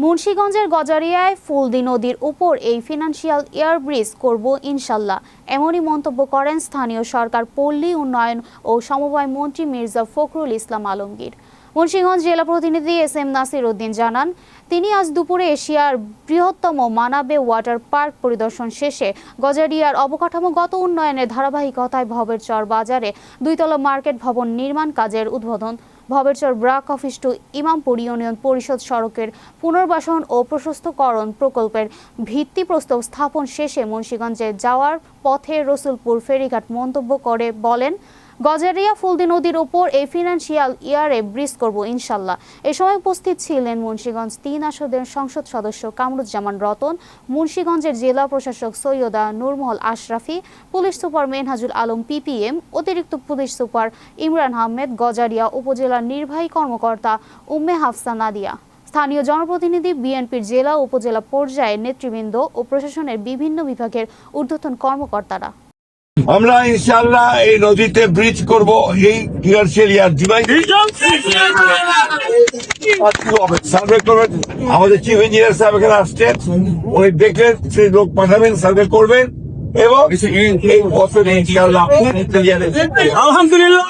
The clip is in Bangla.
মুন্সিগঞ্জের গজারিয়ায় ফুলদি নদীর উপর এই ফিনান্সিয়াল এয়ার ব্রিজ করব ইনশাল্লাহ, এমনই মন্তব্য করেন স্থানীয় সরকার, পল্লী উন্নয়ন ও সমবায় মন্ত্রী মির্জা ফখরুল ইসলাম আলমগীর। মুন্সিগঞ্জ জেলা প্রতিনিধি এস.এম. নাসির উদ্দিন জানান, তিনি আজ দুপুরে এশিয়ার বৃহত্তম মানাবে ওয়াটার পার্ক পরিদর্শন শেষে গজারিয়ার অবকাঠামোগত উন্নয়নের ধারাবাহিকতায় ভবেরচর বাজারে 2 তলা মার্কেট ভবন নির্মাণ কাজের উদ্বোধন, Bhaberchar BRAC office to Imampur union পরিষদ সড়কের পুনর্বাসন ও প্রশস্তকরণ প্রকল্পের ভিত্তিপ্রস্তর স্থাপন শেষে মুন্সিগঞ্জে যাওয়ার পথে রসুলপুর ফেরিঘাট মন্তব্য করে বলেন, গজারিয়া ফুলদি নদীর উপর এই ফিনান্সিয়াল ইয়ারে ব্রিজ করব ইনশাল্লাহ। এ সময় উপস্থিত ছিলেন মুন্সিগঞ্জ 3 আসনের সংসদ সদস্য কামরুজ্জামান রতন, মুন্সিগঞ্জের জেলা প্রশাসক Syeda Nurmahal Ashrafi, police super Menhajul Alam PPM, অতিরিক্ত পুলিশ সুপার ইমরান আহমেদ, গজারিয়া উপজেলার নির্বাহী কর্মকর্তা উম্মে হাফসা নাদিয়া, স্থানীয় জনপ্রতিনিধি, বিএনপির জেলা ও উপজেলা পর্যায়ের নেতৃবৃন্দ ও প্রশাসনের বিভিন্ন বিভাগের ঊর্ধ্বতন কর্মকর্তারা। আমরা ইনশাআল্লাহ এই নদীতে ব্রিজ করব এই ফিনান্সিয়াল ইয়ার জুলাই সার্ভে করবেন। আমাদের চিফ ইঞ্জিনিয়ার সাহেব এখানে আসছেন, উনি দেখলেন সেই লোক পাঠাবেন, সার্ভে করবেন এবং এই বছর ইনশাআল্লাহ আলহামদুলিল্লাহ